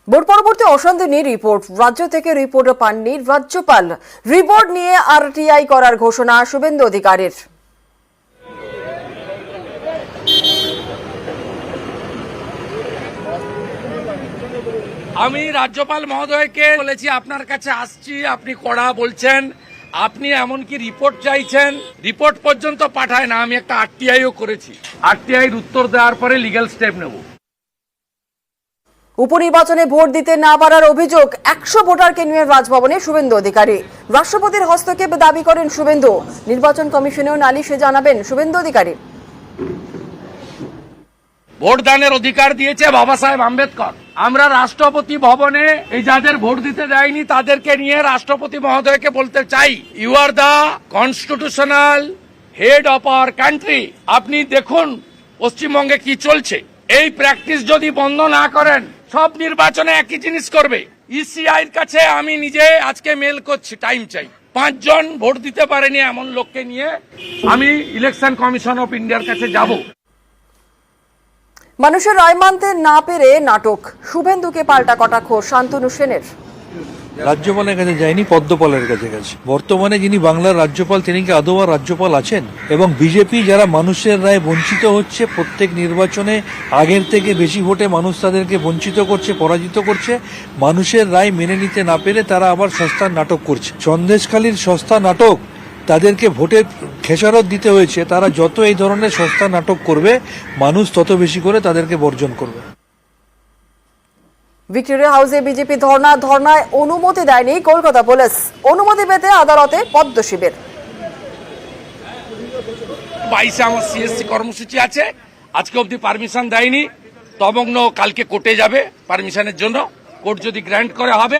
Vote পরবর্তী অশান্তি নিয়ে রিপোর্ট, রাজ্য থেকে রিপোর্টও পাননি রাজ্যপাল। রিপোর্ট নিয়ে আরটিআই করার ঘোষণা শুভেন্দু অধিকারীর। আমি রাজ্যপাল মহোদয়কে বলেছি, আপনার কাছে আসছি, আপনি কড়া বলছেন, আপনি এমনকি রিপোর্ট চাইছেন, রিপোর্ট পর্যন্ত পাঠায় না। আমি একটা আরটিআইও করেছি, আরটিআইর উত্তর দেওয়ার পরে লিগ্যাল স্টেপ নেব। উপনির্বাচনে ভোট দিতে না পারার অভিযোগ 100 ভোটারকে নিয়ে রাজভবনে শুভেন্দু অধিকারী। রাষ্ট্রপতির হস্তক্ষেপ দাবি করেন শুভেন্দু। নির্বাচন কমিশনেও নালিশে জানাবেন শুভেন্দু অধিকারী। ভোটদানের অধিকার দিয়েছে বাবা সাহেব আম্বেদকর। আমরা রাষ্ট্রপতি ভবনে এই যাদের ভোট দিতে দেয়নি তাদেরকে নিয়ে রাষ্ট্রপতি মহোদয়কে বলতে চাই, you are the constitutional head of our country. আপনি দেখুন পশ্চিমবঙ্গে কি চলছে। এই প্র্যাকটিস যদি বন্ধ না করেন, সব নির্বাচনে একই জিনিস করবে। ইসিআই এর কাছে আমি নিজে আজকে মেল করছি, টাইম চাই। 5 জন ভোট দিতে পারেনি এমন লোককে নিয়ে আমি ইলেকশন কমিশন অফ ইন্ডিয়ার কাছে যাব। মানুষের রায় মানতে না পেরে নাটক, শুভেন্দুকে পাল্টা কটাক্ষ শান্তনু সেনের। রাজ্যপালের কাছে যায়নি, পদ্মপালের কাছে গেছে। বর্তমানে যিনি বাংলার রাজ্যপাল তিনি কি আদৌ আর রাজ্যপাল আছেন? এবং বিজেপি যারা মানুষের রায় বঞ্চিত হচ্ছে, প্রত্যেক নির্বাচনে আগের থেকে বেশি ভোটে মানুষ তাদেরকে বঞ্চিত করছে, পরাজিত করছে, মানুষের রায় মেনে নিতে না পেরে তারা আবার সস্তার নাটক করছে। সন্দেশখালীর সস্তা নাটক, তাদেরকে ভোটের খেসারত দিতে হয়েছে। তারা যত এই ধরনের সস্তা নাটক করবে, মানুষ তত বেশি করে তাদেরকে বর্জন করবে। ভিক্টোরিয়া হাউসে বিজেপি ধর্নায় অনুমতি দেয়নি কলকাতা পুলিশ। অনুমতি পেতে আদালতে পদ্ম শিবির। 22 আমার সিএসসি কর্মসূচি আছে, আজকে অবধি পারমিশন দেয়নি। তমগ্ন কালকে কোর্টে যাবে পারমিশনের জন্য, কোর্ট যদি গ্র্যান্ট করে হবে।